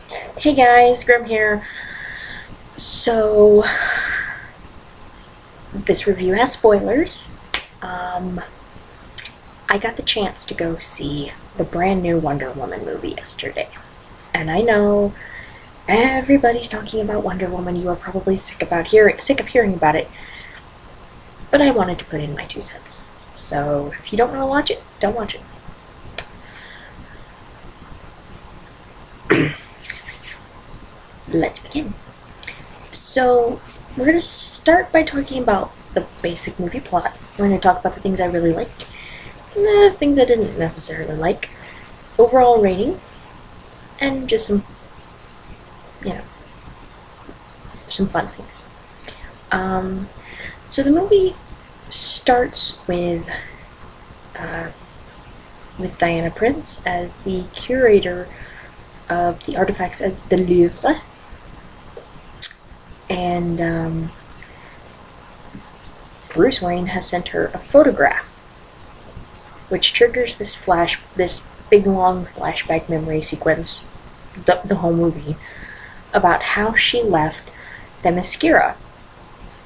Hey guys, Grim here. So, this review has spoilers. Um, I got the chance to go see the brand new Wonder Woman movie yesterday. And I know everybody's talking about Wonder Woman. You are probably sick of hearing about it. But I wanted to put in my 2 cents. So, if you don't want to watch it, don't watch it. Let's begin. So, we're going to start by talking about the basic movie plot. We're going to talk about the things I really liked, and the things I didn't necessarily like, overall rating, and just you know, some fun things. So the movie starts with Diana Prince as the curator of the artifacts at the Louvre, and Bruce Wayne has sent her a photograph, which triggers this big long flashback memory sequence, the whole movie, about how she left Themyscira.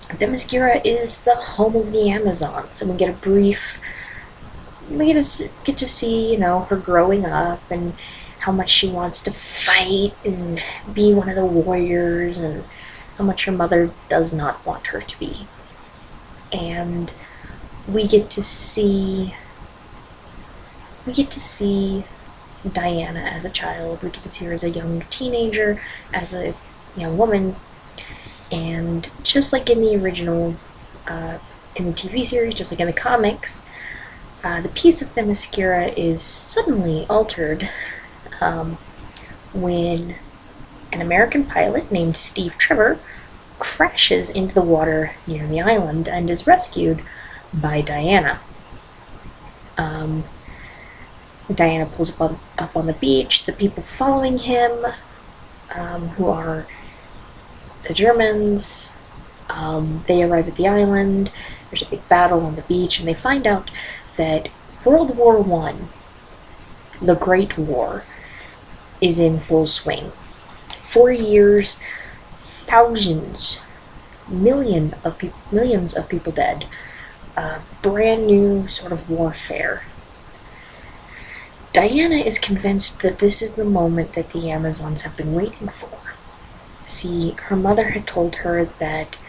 Themyscira is the home of the Amazons, and we get to see, her growing up and how much she wants to fight and be one of the warriors, and how much her mother does not want her to be. And we get to see Diana as a child. We get to see her as a young teenager, as a young woman, and just like in the original, in the TV series, just like in the comics, the peace of Themyscira is suddenly altered when an American pilot named Steve Trevor crashes into the water near the island and is rescued by Diana. Diana pulls up on the beach. The people following him, who are the Germans, they arrive at the island. There's a big battle on the beach, and they find out that World War I, the Great War, is in full swing. 4 years, thousands, millions of people dead. Brand new sort of warfare. Diana is convinced that this is the moment that the Amazons have been waiting for. See, her mother had told her that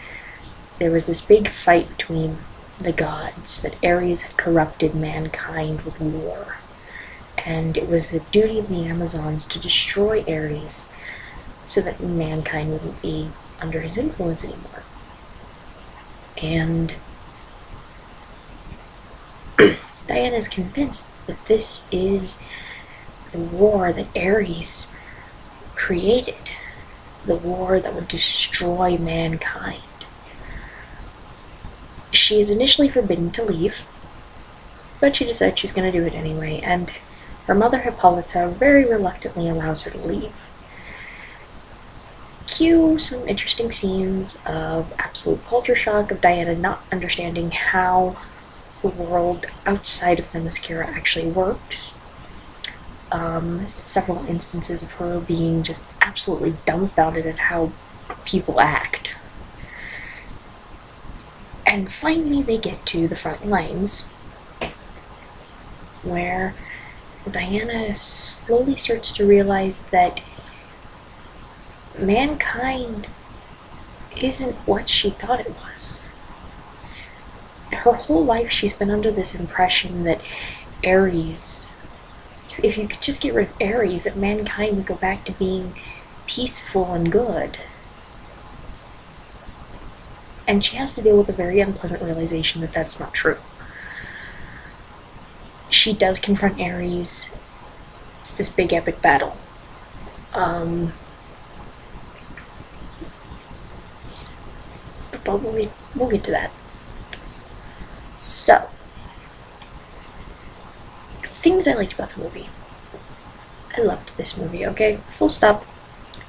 there was this big fight between the gods, that Ares had corrupted mankind with war, and it was the duty of the Amazons to destroy Ares so that mankind wouldn't be under his influence anymore. And Diana is convinced that this is the war that Ares created, the war that would destroy mankind. She is initially forbidden to leave, but she decides she's going to do it anyway, and her mother Hippolyta very reluctantly allows her to leave. Cue some interesting scenes of absolute culture shock, of Diana not understanding how the world outside of Themyscira actually works. Several instances of her being just absolutely dumbfounded at how people act. And finally they get to the front lines, where Diana slowly starts to realize that mankind isn't what she thought it was. Her whole life she's been under this impression that Ares, if you could just get rid of Ares, that mankind would go back to being peaceful and good. And she has to deal with a very unpleasant realization that that's not true. She does confront Ares. It's this big epic battle. But we'll get to that. So, things I liked about the movie. I loved this movie, okay? Full stop.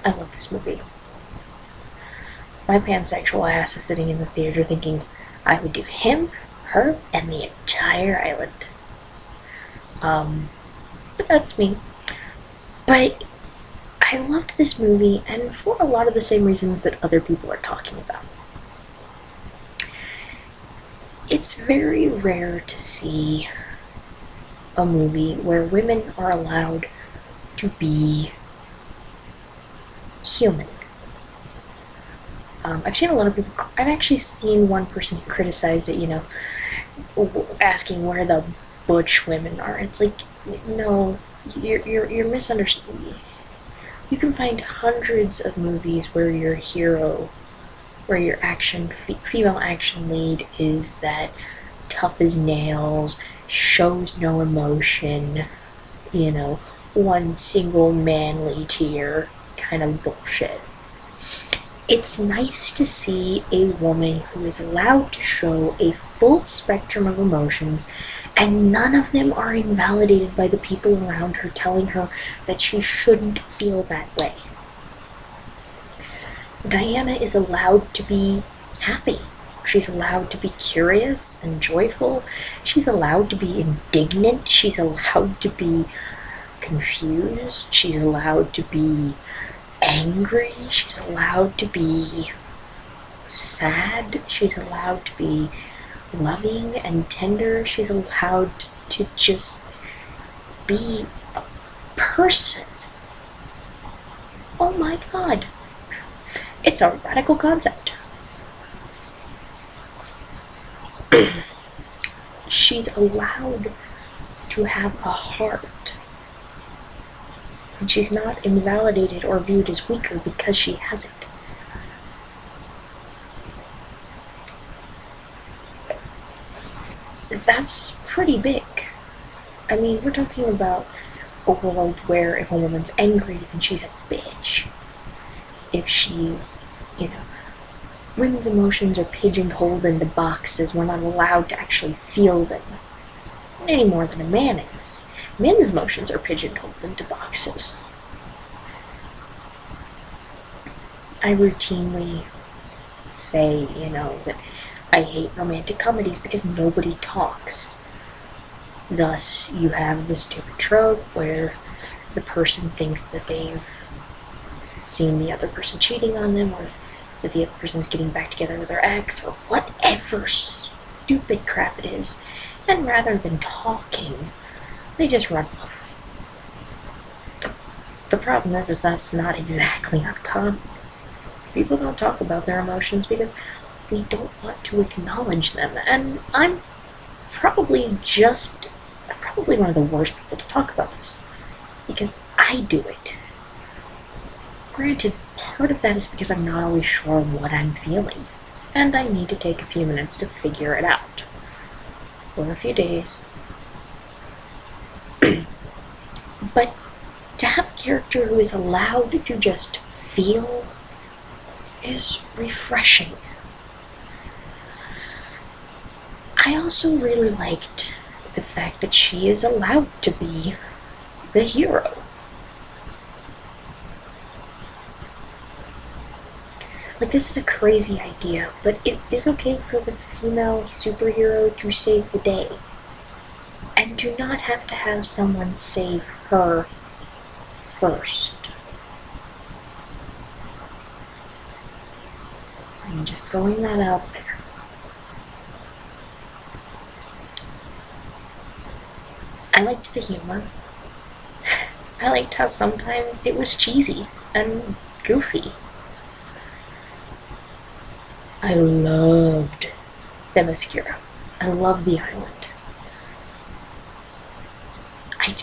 I love this movie. My pansexual ass is sitting in the theater thinking I would do him, her, and the entire island. But that's me. But I I loved this movie, and for a lot of the same reasons that other people are talking about. It's very rare to see a movie where women are allowed to be human. I've seen a lot of people. I've actually seen one person who criticized it, asking where the butch women are. It's like, no, you're misunderstanding. You can find hundreds of movies where your hero, where your female action lead is that tough as nails, shows no emotion, one single manly tear kind of bullshit. It's nice to see a woman who is allowed to show a full spectrum of emotions, and none of them are invalidated by the people around her telling her that she shouldn't feel that way. Diana is allowed to be happy. She's allowed to be curious and joyful. She's allowed to be indignant. She's allowed to be confused. She's allowed to be angry. She's allowed to be sad. She's allowed to be loving and tender. She's allowed to just be a person. Oh my god. It's a radical concept. She's allowed to have a heart. And she's not invalidated or viewed as weaker because she has it. That's pretty big. I mean, we're talking about a world where if a woman's angry, then she's a bitch. If she's, women's emotions are pigeonholed into boxes. We're not allowed to actually feel them any more than a man is. Men's emotions are pigeonholed into boxes. I routinely say, that I hate romantic comedies because nobody talks. Thus, you have the stupid trope where the person thinks that they've seen the other person cheating on them, or that the other person's getting back together with their ex, or whatever stupid crap it is, and rather than talking, they just run off. The problem is that's not exactly uncommon. People don't talk about their emotions because they don't want to acknowledge them, and I'm probably one of the worst people to talk about this, because I do it. Granted, part of that is because I'm not always sure what I'm feeling, and I need to take a few minutes to figure it out. Or a few days. But to have a character who is allowed to just feel is refreshing. I also really liked the fact that she is allowed to be the hero. Like, this is a crazy idea, but it is okay for the female superhero to save the day. And do not have to have someone save her first. I'm just throwing that out there. I liked the humor. I liked how sometimes it was cheesy and goofy. I loved Themyscira. I love the island.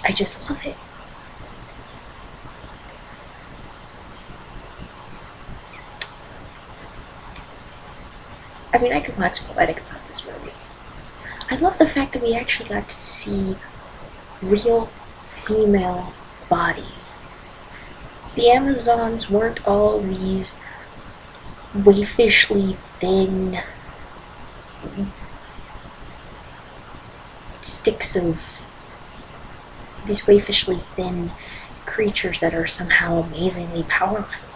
I just love it. I mean, I could wax poetic about this movie. I love the fact that we actually got to see real female bodies. The Amazons weren't all these waifishly thin sticks of these waifishly thin creatures that are somehow amazingly powerful.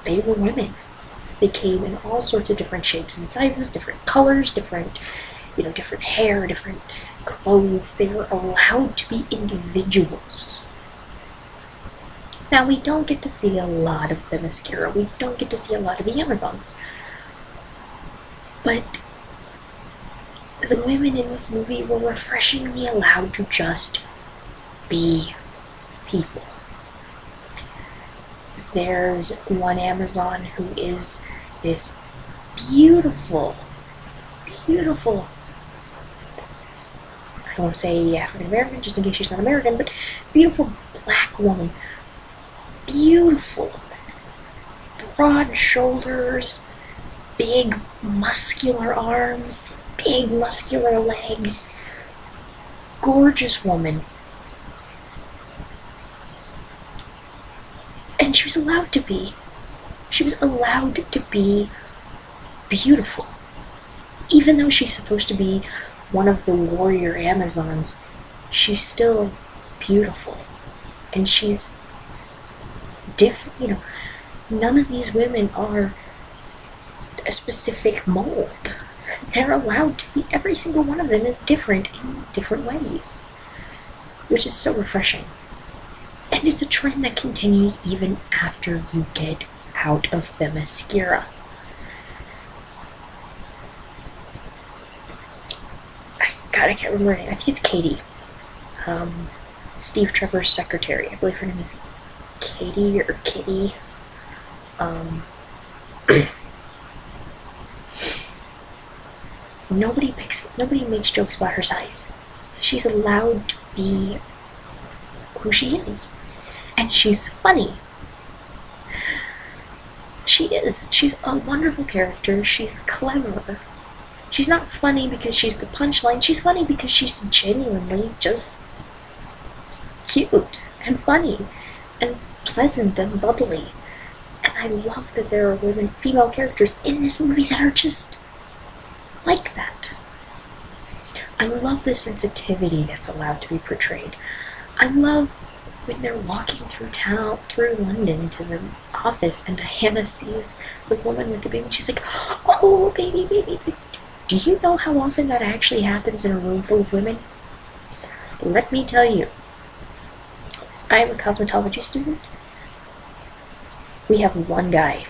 They were women. They came in all sorts of different shapes and sizes, different colors, different hair, different clothes. They were allowed to be individuals. Now, we don't get to see a lot of the Themyscira. We don't get to see a lot of the Amazons. But the women in this movie were refreshingly allowed to just be people. There's one Amazon who is this beautiful, beautiful, I don't want to say African American just in case she's not American, but beautiful black woman. Beautiful. Broad shoulders, big muscular arms, big muscular legs. Gorgeous woman. And she was allowed to be. She was allowed to be beautiful. Even though she's supposed to be one of the warrior Amazons, she's still beautiful. And she's different, none of these women are a specific mold. They're allowed to be, every single one of them is different in different ways, which is so refreshing. And it's a trend that continues even after you get out of Themyscira. I can't remember her name. I think it's Katie. Steve Trevor's secretary. I believe her name is Katie or Kitty. Nobody makes jokes about her size. She's allowed to be who she is. And she's funny. She is. She's a wonderful character. She's clever. She's not funny because she's the punchline. She's funny because she's genuinely just cute and funny and pleasant and bubbly. And I love that there are female characters in this movie that are just like that. I love the sensitivity that's allowed to be portrayed. I love when they're walking through London to the office, and Diana sees the woman with the baby. She's like, "Oh, baby, baby." Do you know how often that actually happens in a room full of women? Let me tell you. I am a cosmetology student. We have one guy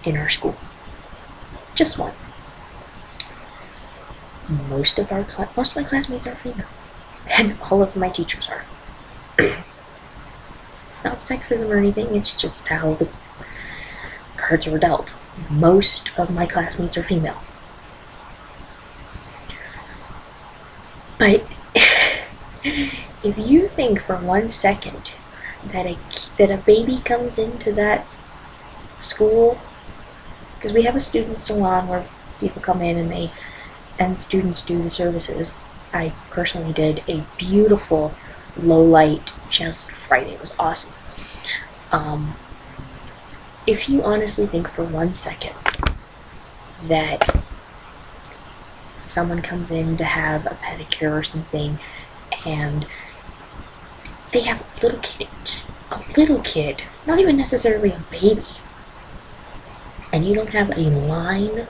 in our school. Just one. Most of my classmates are female. And all of my teachers are. It's not sexism or anything, it's just how the cards were dealt. Most of my classmates are female. But if you think for 1 second that a baby comes into that school, because we have a student salon where people come in and students do the services. I personally did a beautiful low light just Friday. It was awesome. If you honestly think for 1 second that someone comes in to have a pedicure or something and they have a little kid, just a little kid, not even necessarily a baby, and you don't have a line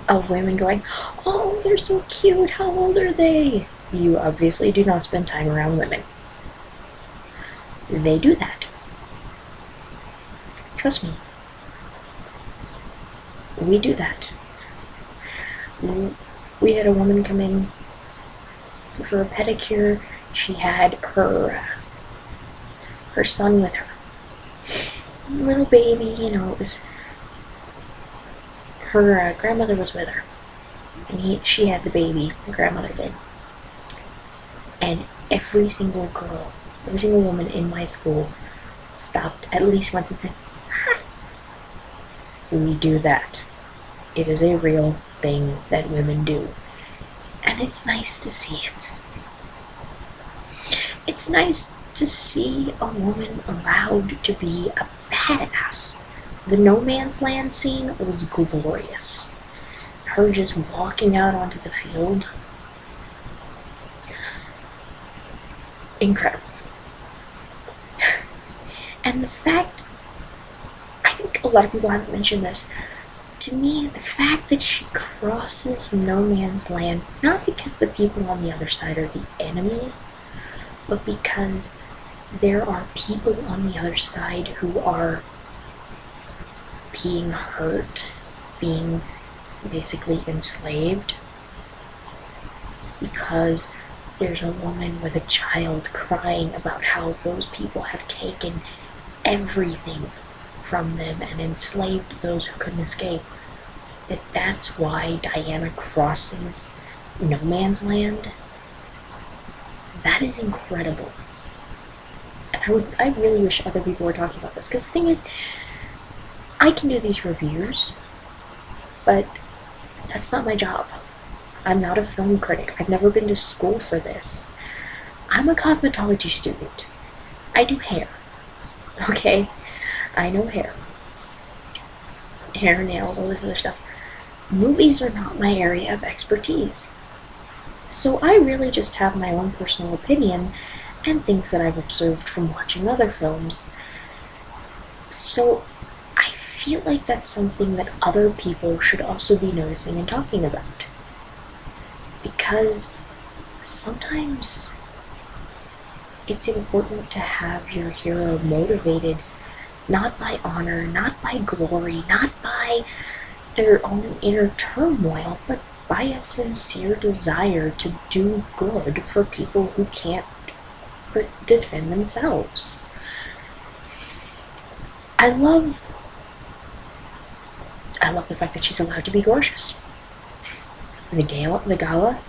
of women going, "Oh, they're so cute, how old are they?" You obviously do not spend time around women. They do that. Trust me. We do that. We had a woman come in for a pedicure. She had her son with her. Little baby, it was her grandmother was with her. And she had the baby, the grandmother did. And every single woman in my school stopped at least once and said, "Hi." We do that. It is a real thing that women do. And it's nice to see it. It's nice to see a woman allowed to be a badass. The No Man's Land scene was glorious. Her just walking out onto the field. Incredible. And the fact, I think a lot of people haven't mentioned this, to me, the fact that she crosses No Man's Land, not because the people on the other side are the enemy, but because there are people on the other side who are being hurt, being basically enslaved, because there's a woman with a child crying about how those people have taken everything from them and enslaved those who couldn't escape. That's why Diana crosses no man's land. That is incredible. And I really wish other people were talking about this, because the thing is, I can do these reviews, but that's not my job. I'm not a film critic. I've never been to school for this. I'm a cosmetology student. I do hair. Okay? I know hair. Hair, nails, all this other stuff. Movies are not my area of expertise. So I really just have my own personal opinion and things that I've observed from watching other films. So I feel like that's something that other people should also be noticing and talking about. Because sometimes it's important to have your hero motivated not by honor, not by glory, not by their own inner turmoil, but by a sincere desire to do good for people who can't defend themselves. I love the fact that she's allowed to be gorgeous. The gala,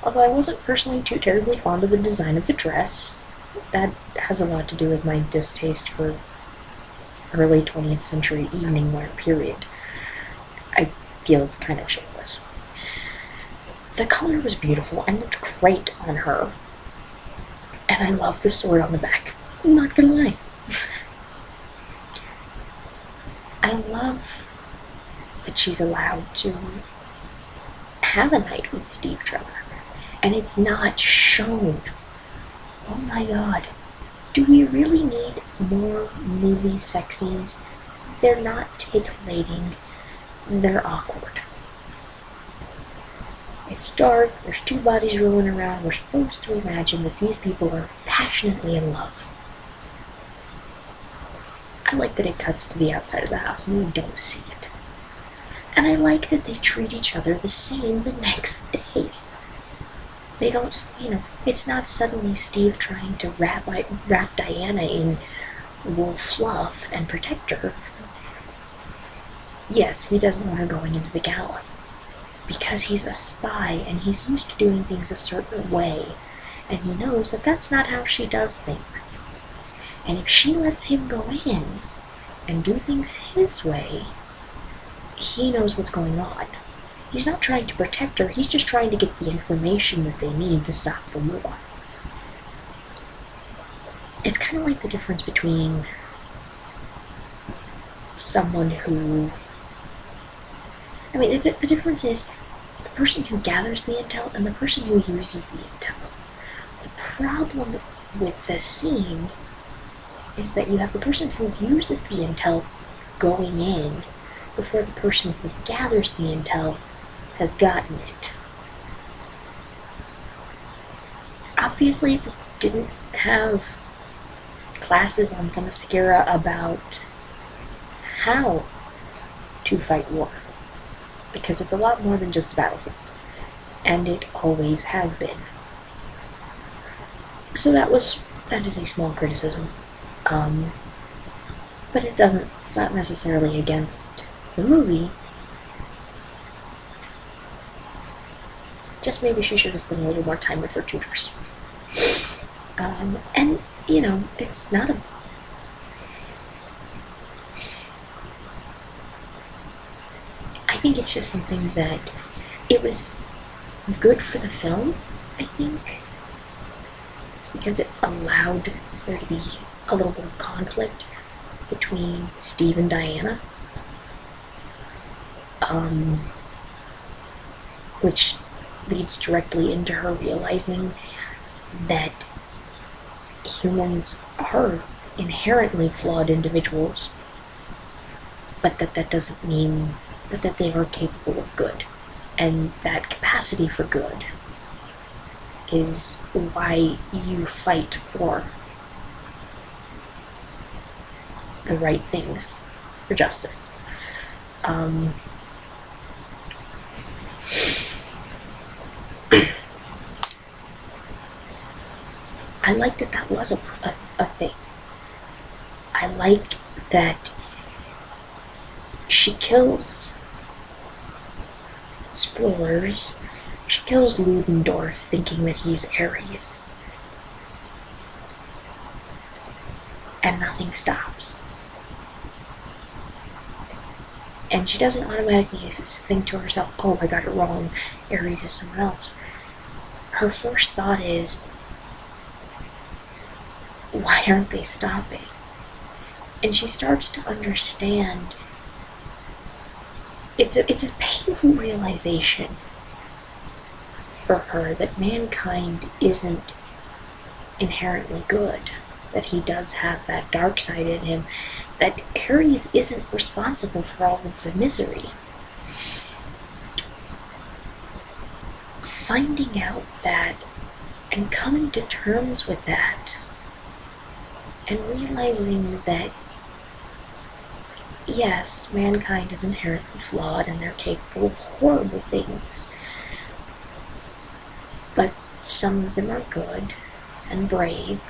although I wasn't personally too terribly fond of the design of the dress, that has a lot to do with my distaste for early 20th century evening wear, period. I feel it's kind of shapeless. The color was beautiful and looked great on her. And I love the sword on the back. I'm not gonna lie. I love that she's allowed to have a night with Steve Trevor. And it's not shown. Oh my god. Do we really need more movie sex scenes? They're not titillating. They're awkward. It's dark, there's two bodies rolling around, we're supposed to imagine that these people are passionately in love. I like that it cuts to the outside of the house and we don't see it. And I like that they treat each other the same the next day. They don't, it's not suddenly Steve trying to wrap Diana in wool fluff and protect her. Yes, he doesn't want her going into the gala, because he's a spy and he's used to doing things a certain way, and he knows that that's not how she does things. And if she lets him go in and do things his way, he knows what's going on. He's not trying to protect her, he's just trying to get the information that they need to stop the war. It's kind of like the difference between someone who... the difference is the person who gathers the intel and the person who uses the intel. The problem with this scene is that you have the person who uses the intel going in before the person who gathers the intel has gotten it. Obviously, they didn't have classes on Themyscira about how to fight war, because it's a lot more than just a battlefield, and it always has been. So that is a small criticism, but it's not necessarily against the movie. Just maybe she should have spent a little more time with her tutors. And, it's not a... I think it's just something that it was good for the film, I think, because it allowed there to be a little bit of conflict between Steve and Diana, which leads directly into her realizing that humans are inherently flawed individuals, but that doesn't mean that they are capable of good, and that capacity for good is why you fight for the right things for justice. I like that that was a thing. I like that she kills, spoilers, she kills Ludendorff thinking that he's Ares. And nothing stops. And she doesn't automatically think to herself, oh, I got it wrong, Ares is someone else. Her first thought is, why aren't they stopping? And she starts to understand. It's a painful realization for her that mankind isn't inherently good, that he does have that dark side in him, that Ares isn't responsible for all of the misery. Finding out that and coming to terms with that and realizing that yes, mankind is inherently flawed and they're capable of horrible things, but some of them are good and brave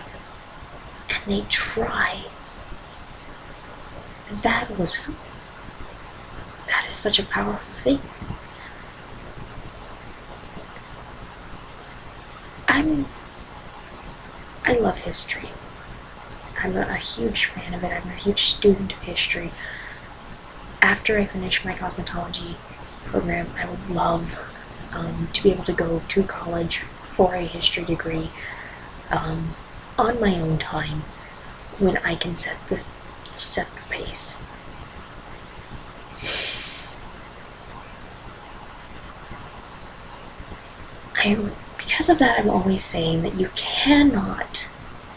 and they try. That is such a powerful thing. I love history. I'm a huge fan of it. I'm a huge student of history. After I finish my cosmetology program, I would love to be able to go to college for a history degree on my own time when I can set the pace. Because of that, I'm always saying that you cannot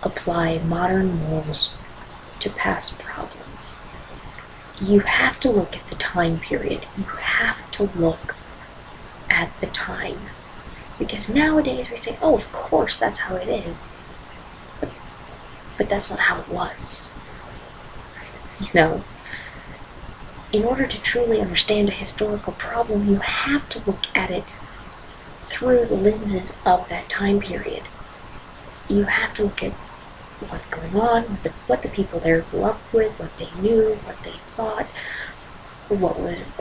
apply modern morals to past problems. You have to look at the time period. You have to look at the time. Because nowadays we say, oh, of course, that's how it is. But that's not how it was. You know, in order to truly understand a historical problem, you have to look at it through the lenses of that time period. You have to look at what's going on, what the people there grew up with, what they knew, what they thought, what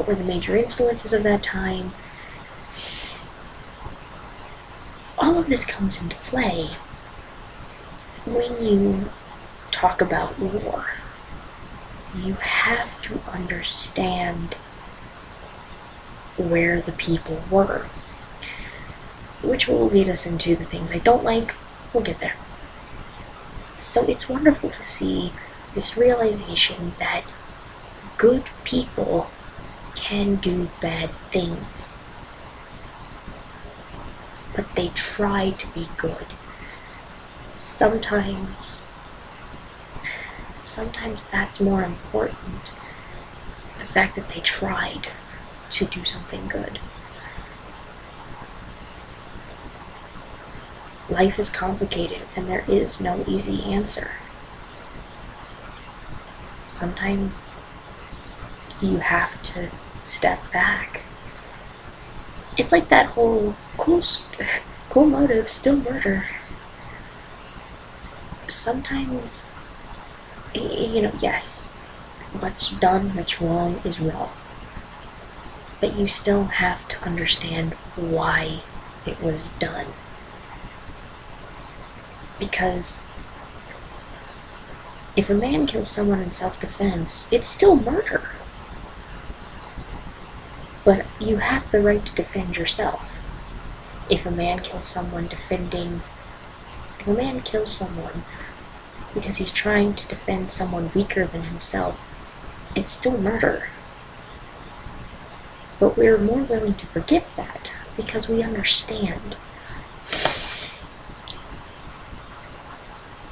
were the major influences of that time. All of this comes into play when you talk about war. You have to understand where the people were, which will lead us into the things I don't like. We'll get there. So it's wonderful to see this realization that good people can do bad things, but they try to be good. Sometimes that's more important, the fact that they tried to do something good. Life is complicated and there is no easy answer. Sometimes you have to step back. It's like that whole cool motive, still murder. Sometimes, yes, what's done that's wrong is wrong. But you still have to understand why it was done. Because if a man kills someone in self-defense, it's still murder. But you have the right to defend yourself. If a man kills someone because he's trying to defend someone weaker than himself, it's still murder. But we're more willing to forgive that because we understand.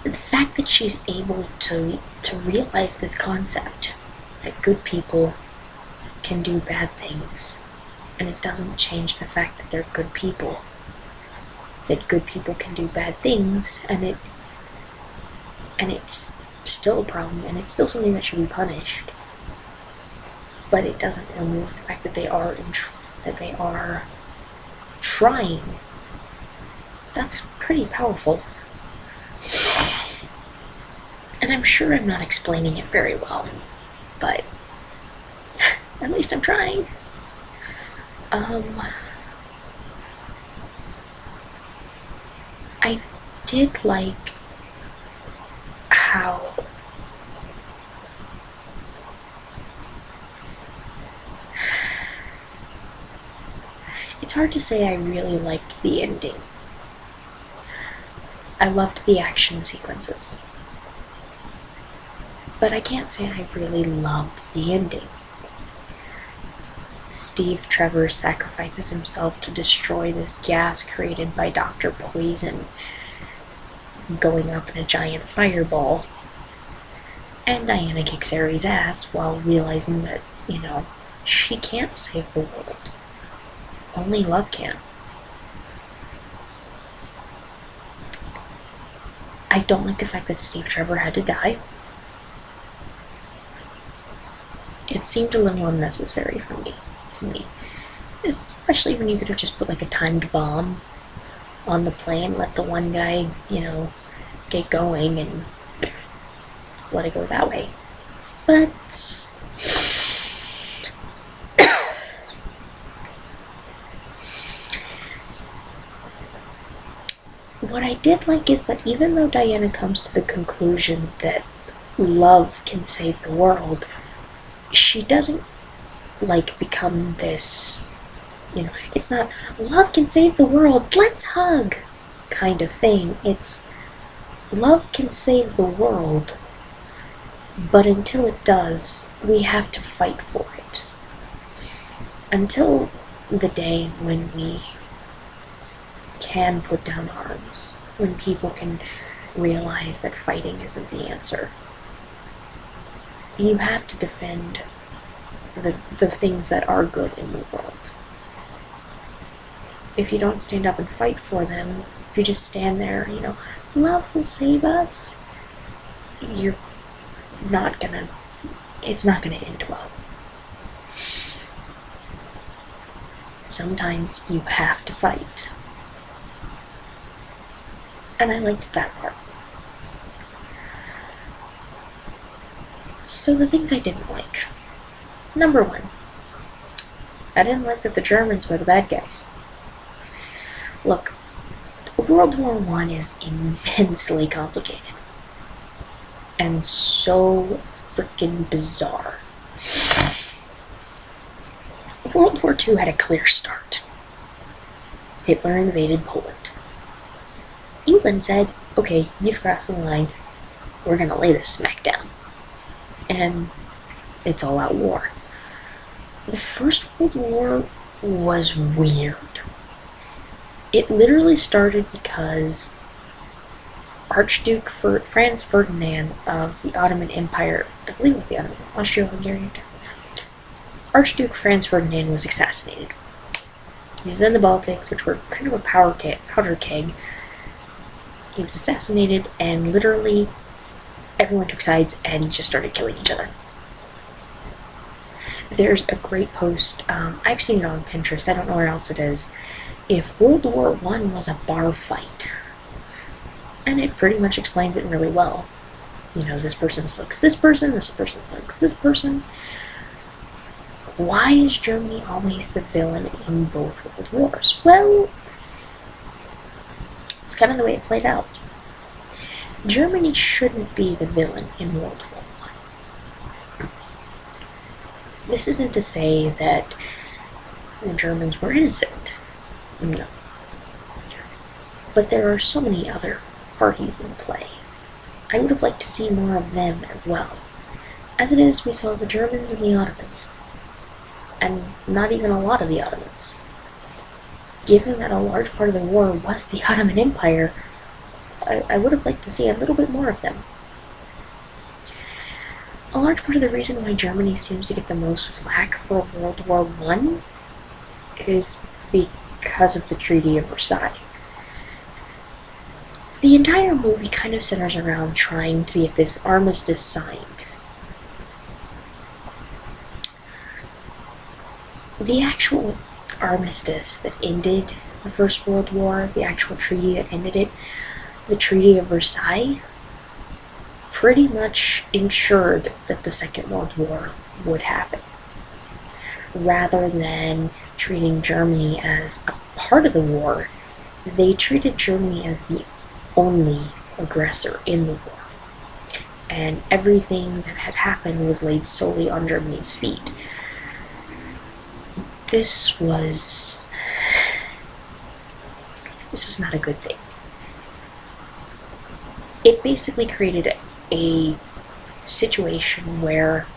The fact that she's able to realize this concept, that good people can do bad things, and it doesn't change the fact that they're good people, that good people can do bad things, and it still a problem, and it's still something that should be punished. But it doesn't remove the fact that they are trying. That's pretty powerful. And I'm sure I'm not explaining it very well, but at least I'm trying. I did like how it's hard to say I really liked the ending. I loved the action sequences, but I can't say I really loved the ending. Steve Trevor sacrifices himself to destroy this gas created by Dr. Poison, going up in a giant fireball. And Diana kicks Ares' ass while realizing that, she can't save the world. Only love can. I don't like the fact that Steve Trevor had to die. It seemed a little unnecessary to me. Especially when you could have just put like a timed bomb on the plane, let the one guy, get going and let it go that way. But what I did like is that even though Diana comes to the conclusion that love can save the world, she doesn't become this, it's not love can save the world, let's hug kind of thing. It's love can save the world, but until it does, we have to fight for it. Until the day when we can put down arms, when people can realize that fighting isn't the answer. You have to defend the things that are good in the world. If you don't stand up and fight for them, if you just stand there, love will save us, it's not gonna end well. Sometimes you have to fight. And I liked that part. So the things I didn't like. Number 1, I didn't like that the Germans were the bad guys. Look, World War I is immensely complicated. And so freaking bizarre. World War II had a clear start. Hitler invaded Poland. England said, okay, you've crossed the line, we're gonna lay this smack down. And it's all out war. The First World War was weird. It literally started because Archduke Franz Ferdinand of the Ottoman Empire, I believe it was the Ottoman, Austro-Hungarian, Archduke Franz Ferdinand was assassinated. He was in the Baltics, which were kind of a powder keg. He was assassinated, and literally everyone took sides and just started killing each other. There's a great post, I've seen it on Pinterest, I don't know where else it is, if World War I was a bar fight. And it pretty much explains it really well. This person slugs this person slugs this person. Why is Germany always the villain in both World Wars? Well, it's kind of the way it played out. Germany shouldn't be the villain in World War I. This isn't to say that the Germans were innocent. No. But there are so many other parties in play. I would have liked to see more of them as well. As it is, we saw the Germans and the Ottomans. And not even a lot of the Ottomans. Given that a large part of the war was the Ottoman Empire, I would have liked to see a little bit more of them. A large part of the reason why Germany seems to get the most flack for World War I is because of the Treaty of Versailles. the entire movie kind of centers around trying to get this armistice signed. The actual armistice that ended the First World War, the actual treaty that ended it, the Treaty of Versailles, pretty much ensured that the Second World War would happen. Rather than treating Germany as a part of the war, they treated Germany as the only aggressor in the war. And everything that had happened was laid solely on Germany's feet. This was not a good thing. It basically created a situation where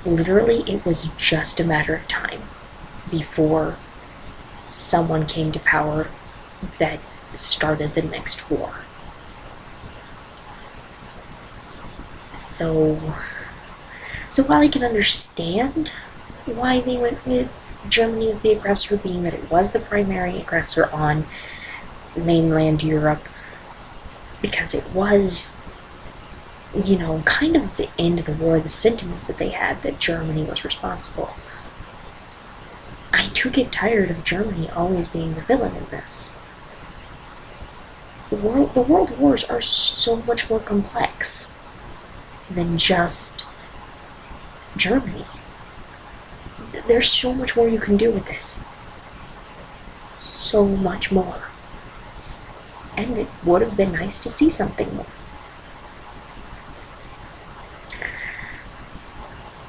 literally it was just a matter of time before someone came to power that started the next war. So while I can understand why they went with Germany as the aggressor, being that it was the primary aggressor on mainland Europe, because it was, kind of the end of the war, the sentiments that they had that Germany was responsible. I do get tired of Germany always being the villain in this. The world wars are so much more complex than just Germany. There's so much more you can do with this. So much more. And it would have been nice to see something more.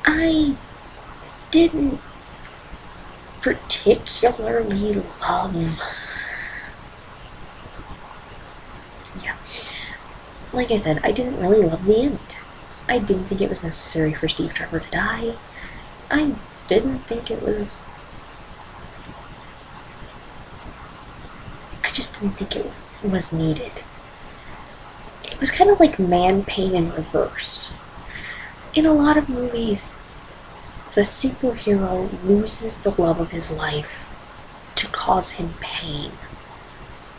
I didn't particularly love... Like I said, I didn't really love the end. I didn't think it was necessary for Steve Trevor to die. I didn't think it was... I just didn't think it was needed. It was kind of like man pain in reverse. In a lot of movies, the superhero loses the love of his life to cause him pain.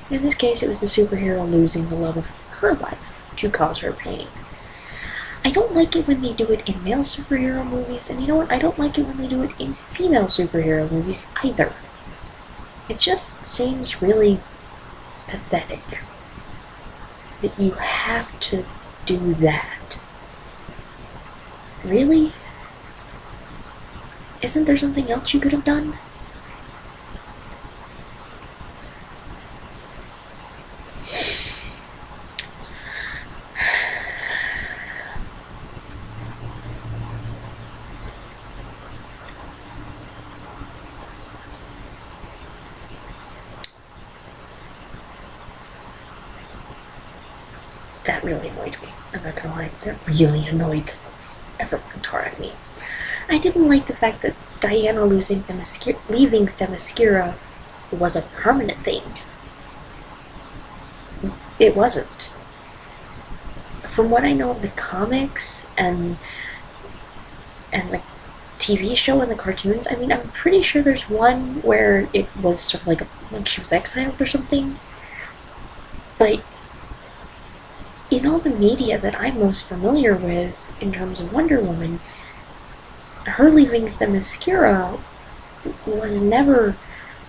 In this case, it was the superhero losing the love of her life to cause her pain. I don't like it when they do it in male superhero movies, and you know what? I don't like it when they do it in female superhero movies either. It just seems really pathetic that you have to do that. Really? Isn't there something else you could have done? That really annoyed me. I'm not gonna lie. That really annoyed everyone tore at me. I didn't like the fact that Diana leaving Themyscira was a permanent thing. It wasn't. From what I know of the comics and the TV show and the cartoons, I mean, I'm pretty sure there's one where it was sort of like she was exiled or something. But in all the media that I'm most familiar with in terms of Wonder Woman, her leaving Themyscira was never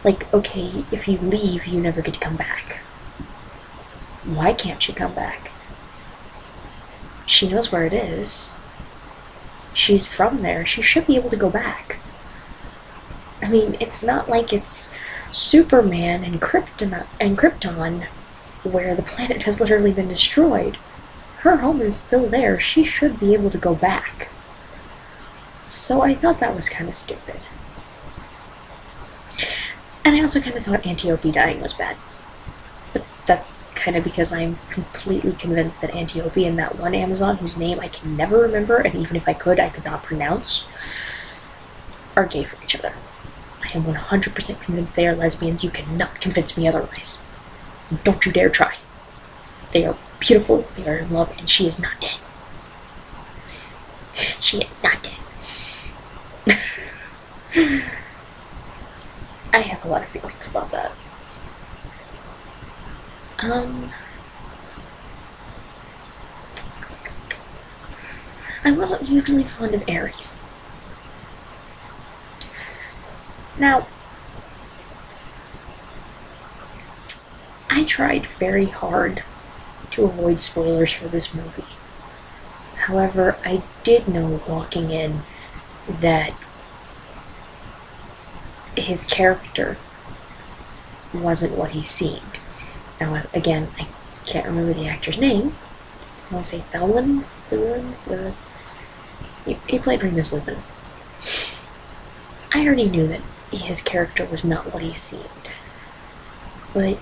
like, okay, if you leave, you never get to come back. Why can't she come back? She knows where it is. She's from there. She should be able to go back. I mean, it's not like it's Superman and Krypton, where the planet has literally been destroyed. Her home is still there. She should be able to go back. So I thought that was kind of stupid. And I also kind of thought Antiope dying was bad. But that's kind of because I'm completely convinced that Antiope and that one Amazon, whose name I can never remember, and even if I could not pronounce, are gay for each other. I am 100% convinced they are lesbians. You cannot convince me otherwise. Don't you dare try. They are beautiful, they are in love, and she is not dead. She is not dead. I have a lot of feelings about that. I wasn't hugely fond of Ares. Now, I tried very hard to avoid spoilers for this movie. However, I did know walking in that his character wasn't what he seemed. Now, again, I can't remember the actor's name. I want to say Thelan? He played Remus Lupin. I already knew that his character was not what he seemed. But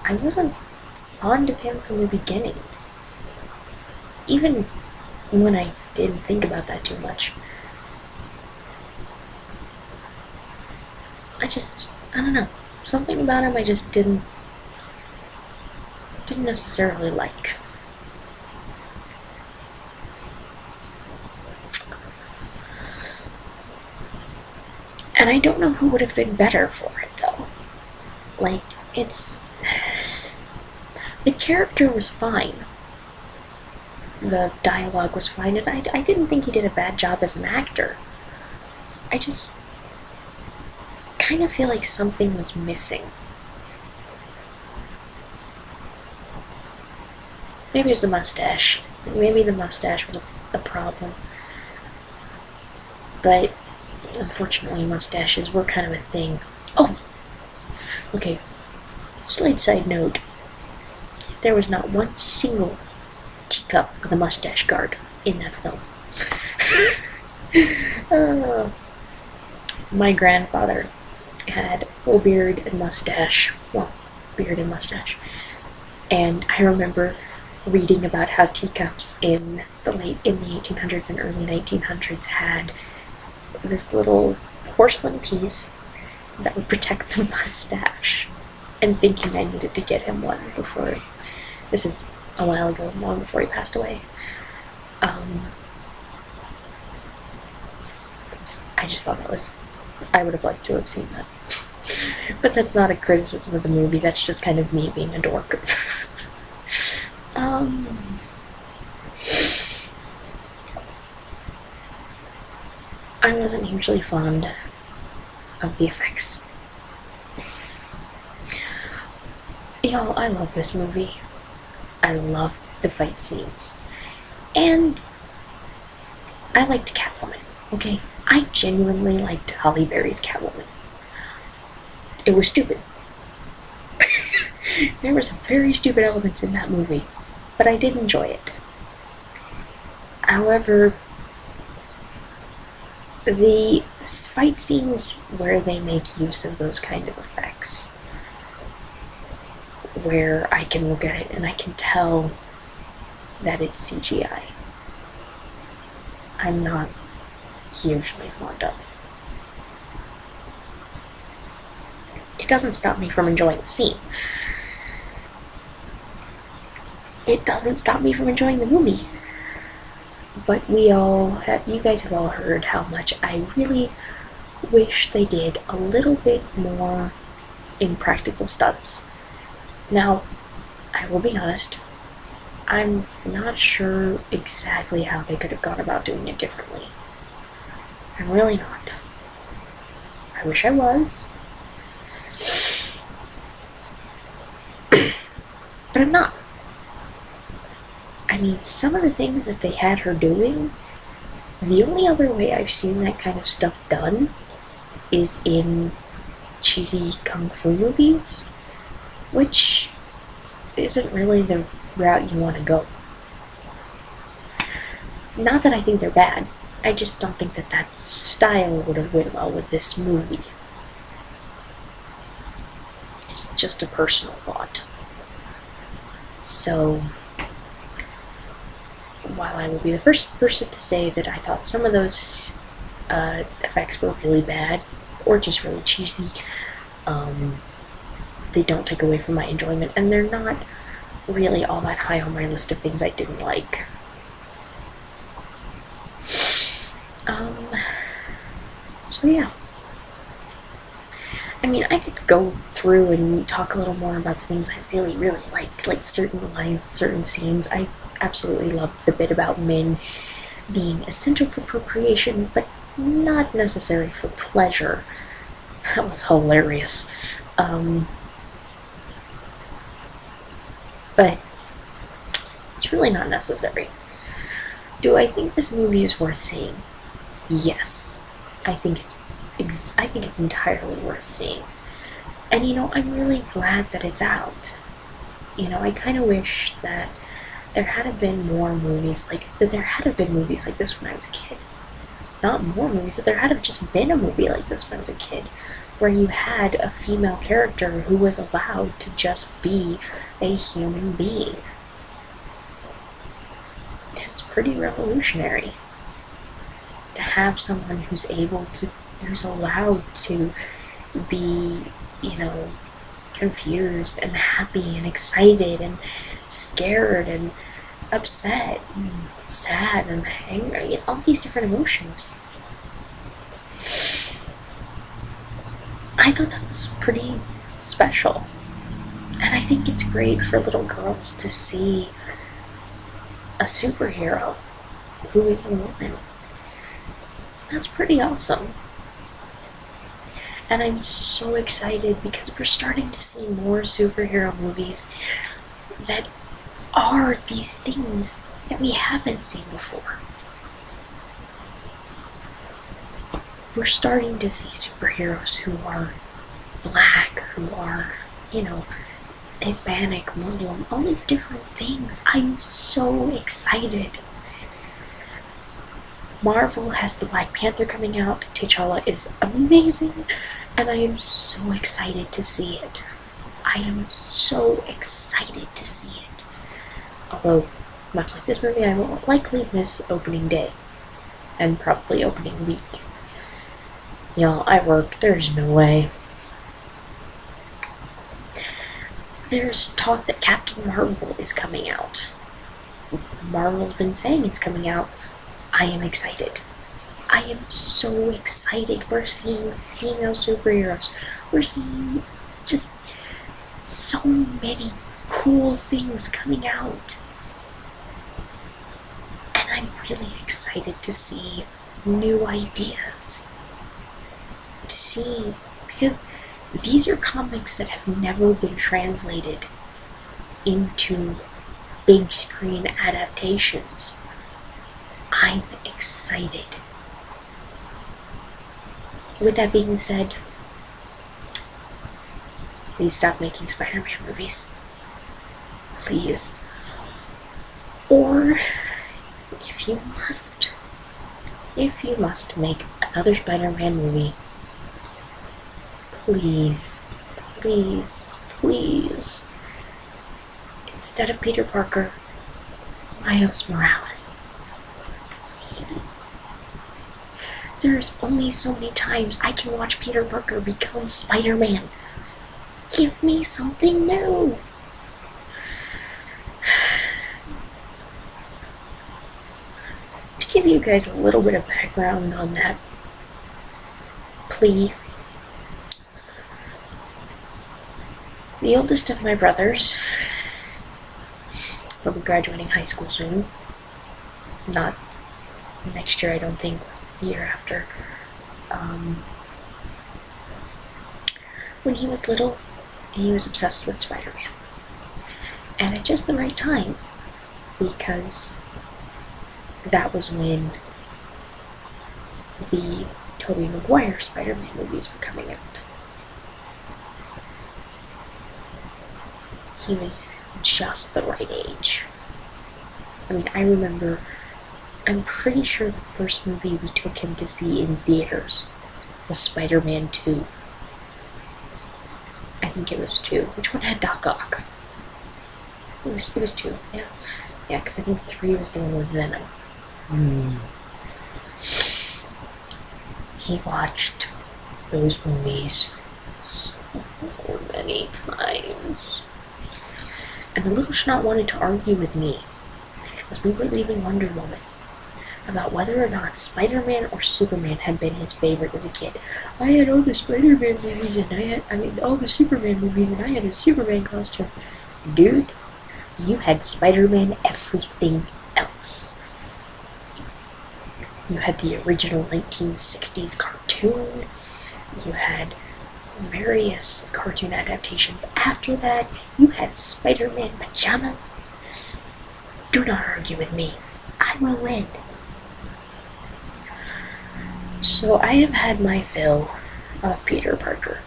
I wasn't fond of him from the beginning. Even when I didn't think about that too much. I don't know. Something about him I just didn't necessarily like. And I don't know who would have been better for it, though. Like, the character was fine. The dialogue was fine, and I didn't think he did a bad job as an actor. I just kind of feel like something was missing. Maybe it was the mustache. Maybe the mustache was a problem. But unfortunately, mustaches were kind of a thing. Oh! Okay. Slight side note. There was not one single teacup with a mustache guard in that film. My grandfather had full beard and mustache. Well, beard and mustache. And I remember reading about how teacups in the 1800s and early 1900s had this little porcelain piece that would protect the mustache, and thinking I needed to get him one before. This is a while ago, long before he passed away. I just thought I would have liked to have seen that. But that's not a criticism of the movie, that's just kind of me being a dork. I wasn't hugely fond of the effects. Y'all, I love this movie. I loved the fight scenes. And I liked Catwoman, okay? I genuinely liked Halle Berry's Catwoman. It was stupid. There were some very stupid elements in that movie, but I did enjoy it. However, the fight scenes where they make use of those kind of effects, where I can look at it and I can tell that it's CGI, I'm not hugely fond of. It doesn't stop me from enjoying the scene. It doesn't stop me from enjoying the movie. But you guys have all heard how much I really wish they did a little bit more in practical stunts. Now, I will be honest, I'm not sure exactly how they could have gone about doing it differently. I'm really not. I wish I was. But I'm not. I mean, some of the things that they had her doing, the only other way I've seen that kind of stuff done is in cheesy kung fu movies, which isn't really the route you want to go. Not that I think they're bad, I just don't think that style would have went well with this movie. It's just a personal thought. So, while I will be the first person to say that I thought some of those effects were really bad, or just really cheesy, they don't take away from my enjoyment, and they're not really all that high on my list of things I didn't like. So yeah. I mean, I could go through and talk a little more about the things I really, really liked, like certain lines, certain scenes. I absolutely loved the bit about Min being essential for procreation, but not necessary for pleasure. That was hilarious. But it's really not necessary. Do I think this movie is worth seeing? Yes. I think it's entirely worth seeing. And I'm really glad that it's out. I kind of wish that there had been more movies like that. There had been movies like this when I was a kid. Not more movies, but there had just been a movie like this when I was a kid, where you had a female character who was allowed to just be a human being. It's pretty revolutionary to have someone who's allowed to be, confused and happy and excited and scared and upset and sad and angry, all these different emotions. I thought that was pretty special. And I think it's great for little girls to see a superhero who is a woman. That's pretty awesome. And I'm so excited because we're starting to see more superhero movies that are these things that we haven't seen before. We're starting to see superheroes who are black, who are, Hispanic, Muslim, all these different things. I'm so excited. Marvel has the Black Panther coming out. T'Challa is amazing, and I am so excited to see it. I am so excited to see it. Although, much like this movie, I will likely miss opening day, and probably opening week. I work, there's no way. There's talk that Captain Marvel is coming out. Marvel's been saying it's coming out. I am excited. I am so excited. We're seeing female superheroes. We're seeing just so many cool things coming out. And I'm really excited to see new ideas. Because these are comics that have never been translated into big screen adaptations. I'm excited. With that being said, please stop making Spider-Man movies. Please. Or, if you must make another Spider-Man movie, please, instead of Peter Parker, Miles Morales. Please. There's only so many times I can watch Peter Parker become Spider-Man. Give me something new. To give you guys a little bit of background on that plea, the oldest of my brothers will be graduating high school soon. Not next year, I don't think. The year after. When he was little, he was obsessed with Spider-Man. And at just the right time, because that was when the Tobey Maguire Spider-Man movies were coming out. He was just the right age. I mean, I'm pretty sure the first movie we took him to see in theaters was Spider-Man 2. I think it was 2. Which one had Doc Ock? It was 2, yeah. Yeah, because I think 3 was the one with Venom. He watched those movies so many times. And the little schnout wanted to argue with me as we were leaving Wonder Woman about whether or not Spider-Man or Superman had been his favorite as a kid. I had all the Spider-Man movies and all the Superman movies and I had a Superman costume. Dude, you had Spider-Man everything else. You had the original 1960s cartoon. You had various cartoon adaptations after that. You had Spider-Man pajamas. Do not argue with me. I will win. So I have had my fill of Peter Parker.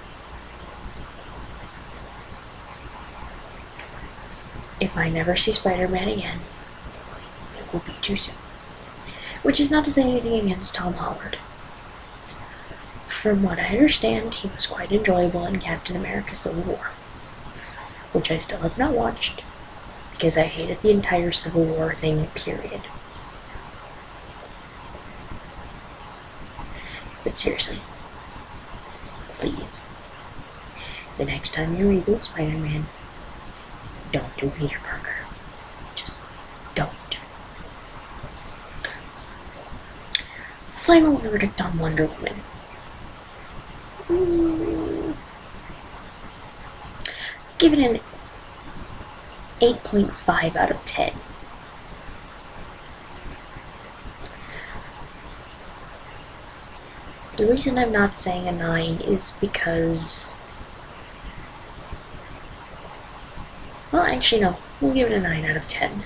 If I never see Spider-Man again, it will be too soon. Which is not to say anything against Tom Holland. From what I understand, he was quite enjoyable in Captain America Civil War, which I still have not watched, because I hated the entire Civil War thing, period. But seriously, please, the next time you reboot Spider-Man, don't do Peter Parker. Just don't. Final verdict on Wonder Woman. Give it an 8.5 out of 10. The reason I'm not saying a 9 is because... well, actually no. We'll give it a 9 out of 10.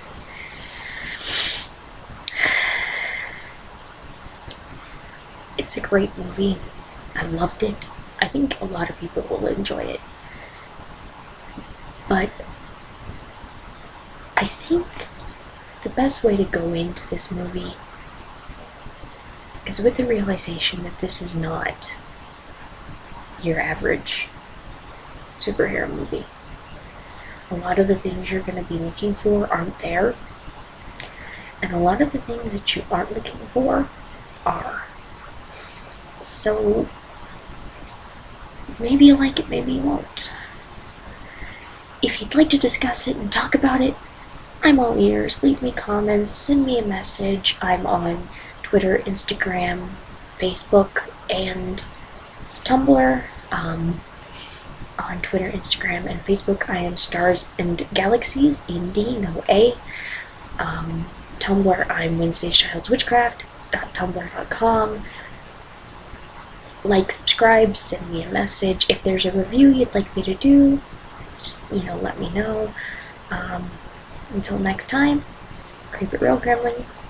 It's a great movie. I loved it. I think a lot of people will enjoy it. But I think the best way to go into this movie is with the realization that this is not your average superhero movie. A lot of the things you're going to be looking for aren't there, and a lot of the things that you aren't looking for are. So maybe you like it, maybe you won't. If you'd like to discuss it and talk about it, I'm all ears. Leave me comments, send me a message. I'm on Twitter, Instagram, Facebook, and Tumblr. On Twitter, Instagram, and Facebook, I am Stars and Galaxies, E&D, no A. Tumblr, I'm WednesdaySchildsWitchcraft.tumblr.com. Like, subscribe, send me a message. If there's a review you'd like me to do, just, let me know. Until next time, keep it real, Gremlins.